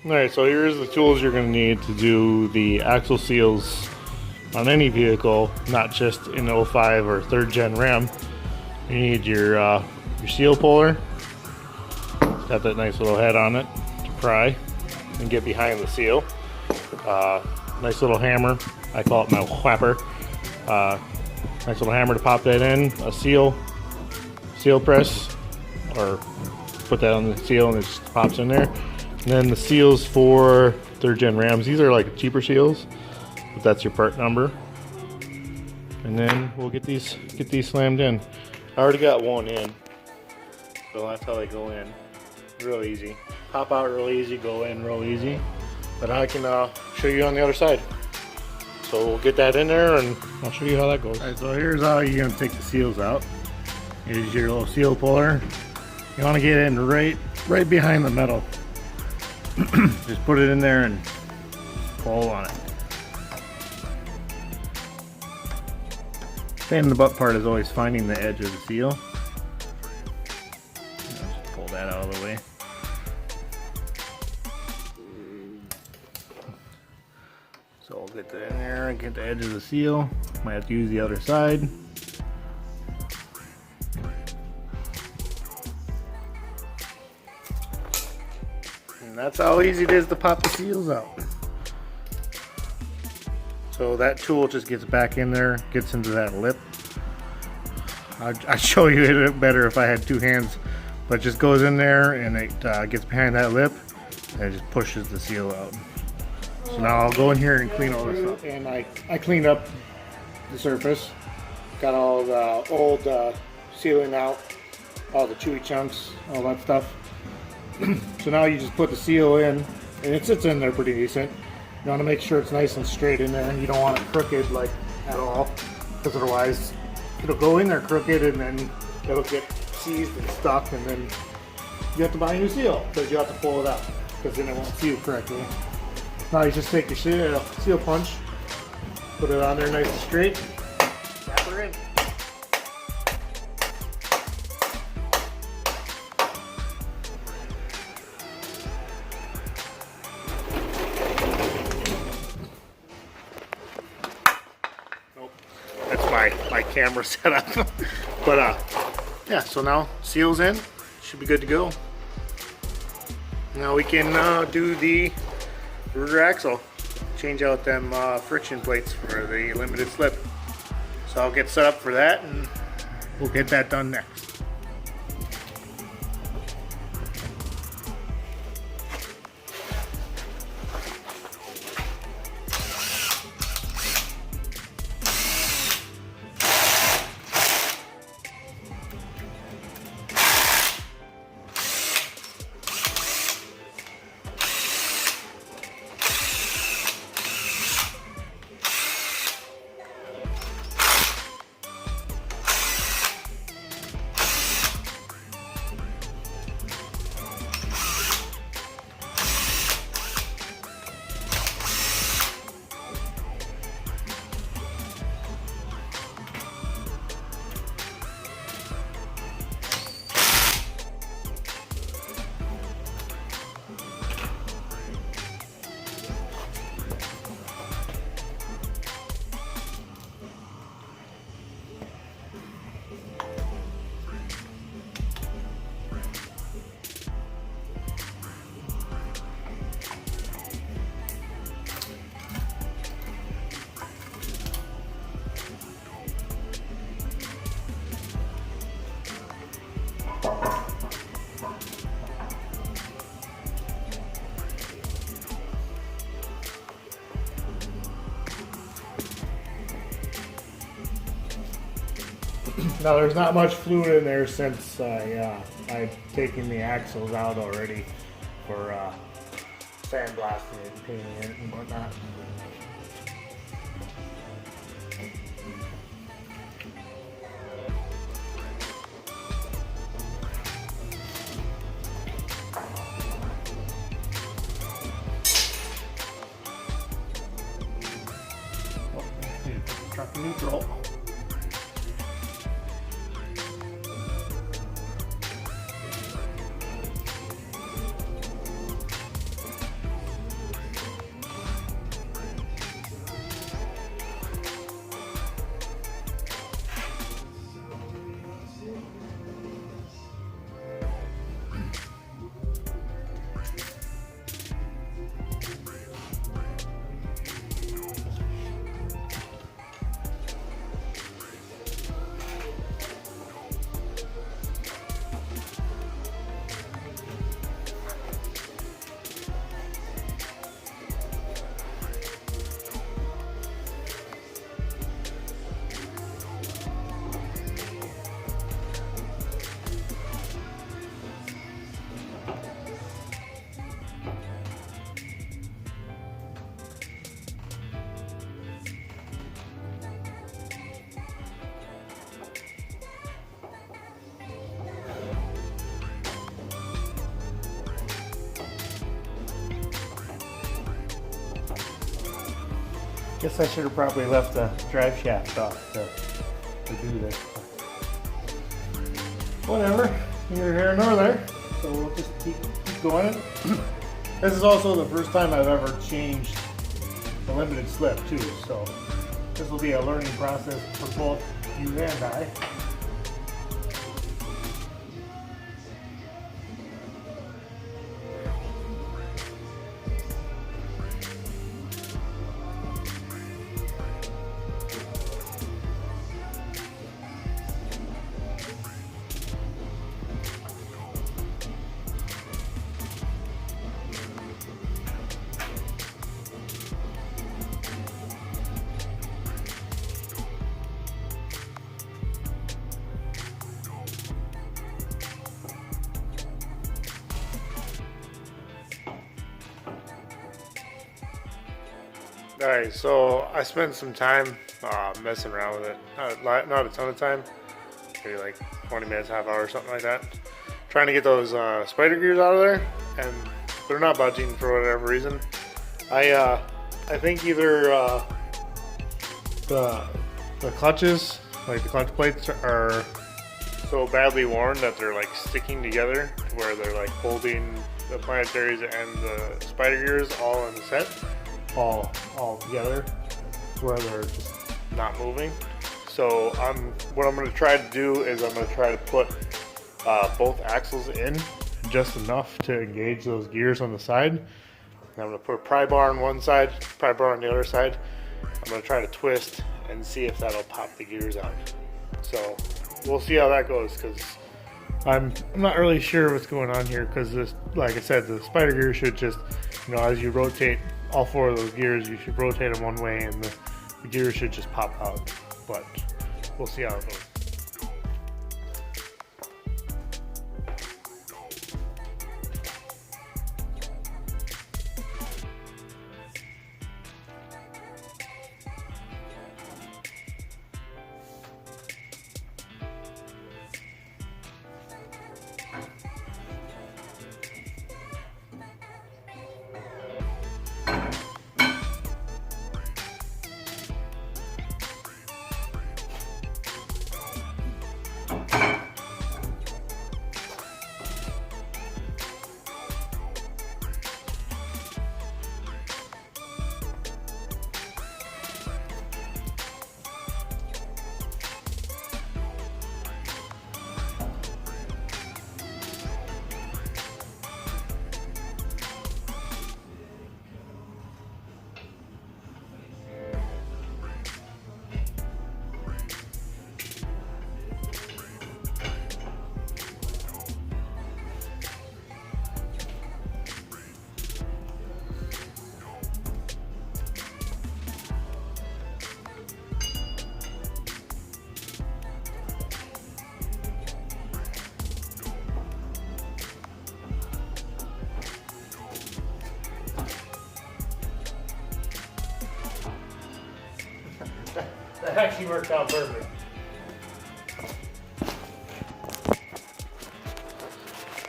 Alright, so here's the tools you're going to need to do the axle seals on any vehicle, not just in 05 or 3rd gen Ram. You need your seal puller. It's got that nice little head on it to pry and get behind the seal. Nice little hammer. I call it my whapper. Nice little hammer to pop that in. A seal press, or put that on the seal and it just pops in there. And then the seals for 3rd gen Rams. These are like cheaper seals, but that's your part number. And then we'll get these slammed in. I already got one in, so that's how they go in. Real easy. Pop out real easy, go in real easy. But I can show you on the other side. So we'll get that in there and I'll show you how that goes. Alright, so here's how you're gonna take the seals out. Here's your little seal puller. You want to get in right behind the metal. Just put it in there and pull on it. Pain in the butt part is always finding the edge of the seal. Just pull that out of the way. So we'll get that in there and get the edge of the seal. Might have to use the other side. And that's how easy it is to pop the seals out. So that tool just gets back in there, gets into that lip. I'd show you it better if I had 2 hands, but it just goes in there and it gets behind that lip and it just pushes the seal out. So now I'll go in here and clean all this up. And I cleaned up the surface, got all the old sealing out, all the chewy chunks, all that stuff. So now you just put the seal in, and it sits in there pretty decent. You want to make sure it's nice and straight in there. You don't want it crooked like at all, because otherwise it'll go in there crooked and then it'll get seized and stuck, and then you have to buy a new seal because you have to pull it out because then it won't seal correctly. Now you just take your seal punch, put it on there nice and straight, tap her in. My camera setup. But yeah, so now seals in, should be good to go. Now we can do the rear axle, change out them friction plates for the limited slip. So I'll get set up for that and we'll get that done next. Now there's not much fluid in there since I've taken the axles out already for sandblasting it and painting it and whatnot. Truck neutral. Guess I should have probably left the drive shaft off to do this. Whatever, neither here nor there. So we'll just keep going. This is also the first time I've ever changed the limited slip too. So this will be a learning process for both you and I. Alright, so I spent some time messing around with it. Not a ton of time, maybe like 20 minutes, half hour, something like that. Trying to get those spider gears out of there, and they're not budging for whatever reason. I think either the clutches, like the clutch plates, are so badly worn that they're like sticking together, where they're like holding the planetaries and the spider gears all in the set. All together, where they're just not moving. So what I'm going to try to do is I'm going to try to put both axles in just enough to engage those gears on the side. And I'm going to put a pry bar on one side, pry bar on the other side. I'm going to try to twist and see if that'll pop the gears out. So we'll see how that goes, because I'm not really sure what's going on here, because this, like I said, the spider gear should just, you know, as you rotate all four of those gears, you should rotate them one way and the gears should just pop out. But we'll see how it goes. That actually worked out perfect.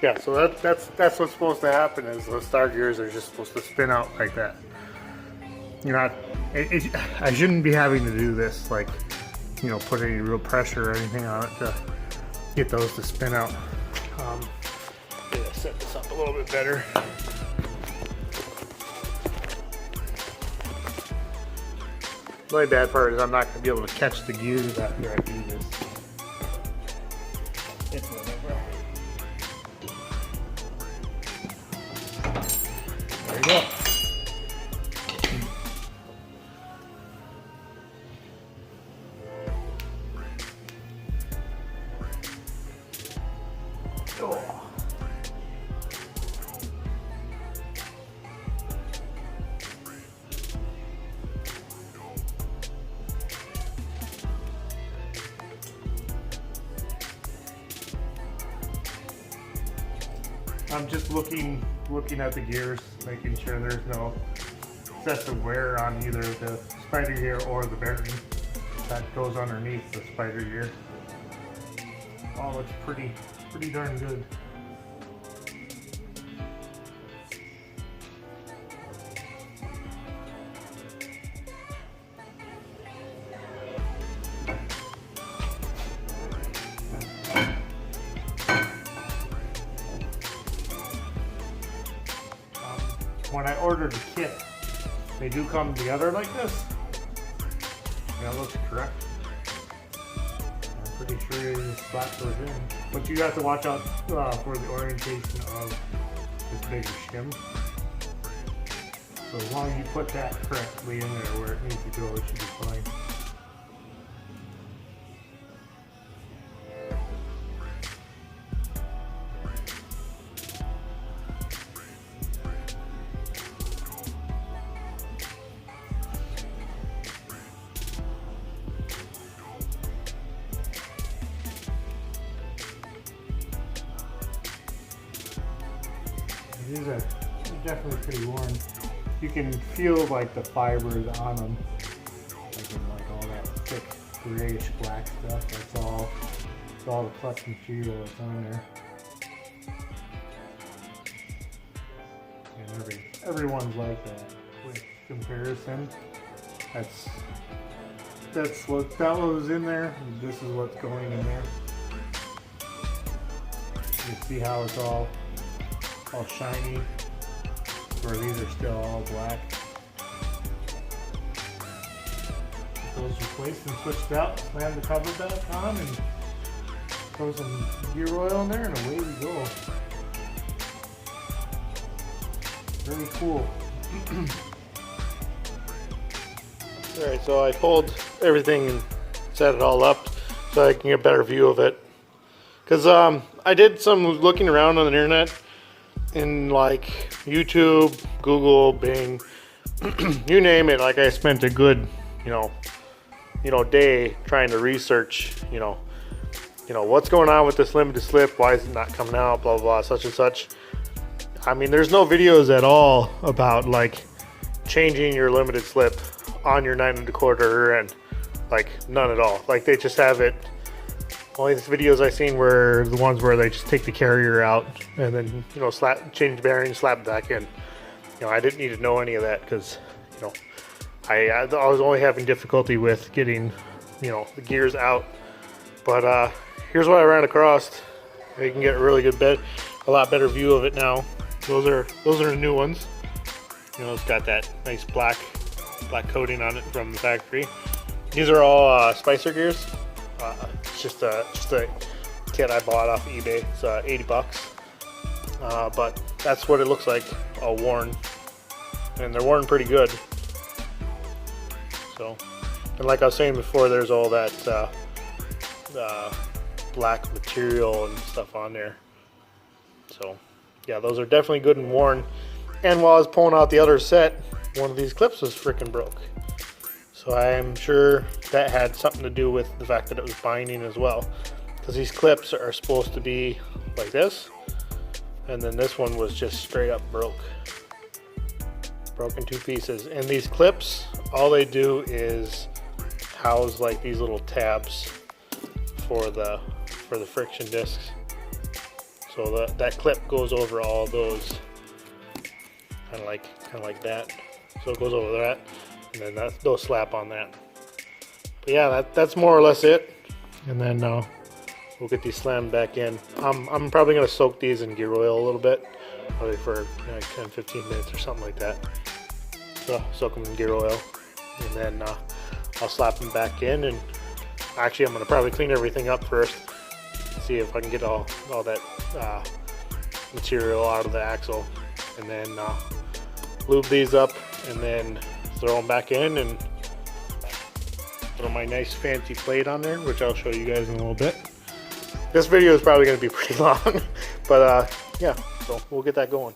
Yeah, so that's what's supposed to happen, is those star gears are just supposed to spin out like that. You're not, I shouldn't be having to do this, like, you know, put any real pressure or anything on it to get those to spin out. Yeah, set this up a little bit better. The only bad part is I'm not going to be able to catch the gears after I do this. It's whatever. There you go. I'm just looking at the gears, making sure there's no excessive wear on either the spider gear or the bearing that goes underneath the spider gear. All looks pretty darn good. when I ordered the kit, they do come together like this. That looks correct. I'm pretty sure you just slap those in. But you have to watch out for the orientation of this bigger shim. So as long as you put that correctly in there where it needs to go, it should be fine. These are definitely pretty worn. You can feel like the fibers on them, like in like all that thick grayish black stuff. That's all the clutch material that's on there. And everyone's like that with comparison. That's what that was in there. And this is what's going in there. You see how it's all shiny, where these are still all black. Get those replaced and switched out, slam the cover back on, and throw some gear oil in there, and away we go. Very cool. Alright, so I pulled everything and set it all up so I can get a better view of it. Because I did some looking around on the internet, in like YouTube, Google, Bing, you name it. Like I spent a good, day trying to research, what's going on with this limited slip? Why is it not coming out? Blah blah, such and such. I mean, there's no videos at all about like changing your limited slip on your 9 1/4, and like none at all. Like they just have it. Only the videos I've seen were the ones where they just take the carrier out and then, change the bearing, slap it back in. I didn't need to know any of that because, I was only having difficulty with getting, the gears out. But here's what I ran across. You can get a really good a lot better view of it now. Those are the new ones. It's got that nice black coating on it from the factory. These are all Spicer gears. It's just a kit I bought off eBay. It's 80 bucks. But that's what it looks like, all worn. And they're worn pretty good. So, and like I was saying before, there's all that black material and stuff on there. So, yeah, those are definitely good and worn. And while I was pulling out the other set, one of these clips was freaking broke. So I'm sure that had something to do with the fact that it was binding as well. Because these clips are supposed to be like this. And then this one was just straight up broke. Broke in 2 pieces. And these clips, all they do is house like these little tabs for the friction discs. So that clip goes over all those. Kind of like that. So it goes over that. And then they'll slap on that. But yeah, that's more or less it. And then we'll get these slammed back in. I'm probably going to soak these in gear oil a little bit, probably for like 10-15 minutes or something like that. So soak them in gear oil, and then I'll slap them back in. And actually, I'm going to probably clean everything up first, see if I can get all that material out of the axle, and then lube these up, and then throw them back in and throw my nice fancy plate on there, which I'll show you guys in a little bit. This video is probably going to be pretty long, but yeah, so we'll get that going.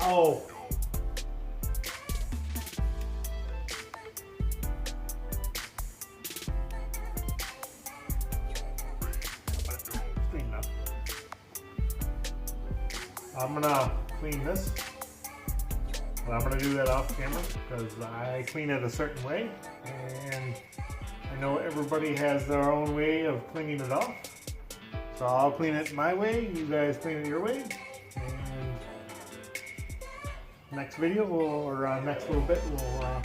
Oh. Clean enough. I'm gonna clean this. But I'm gonna do that off camera because I clean it a certain way, and I know everybody has their own way of cleaning it off. So I'll clean it my way, you guys clean it your way, and next video or next little bit we'll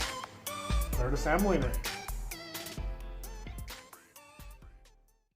start assembling it.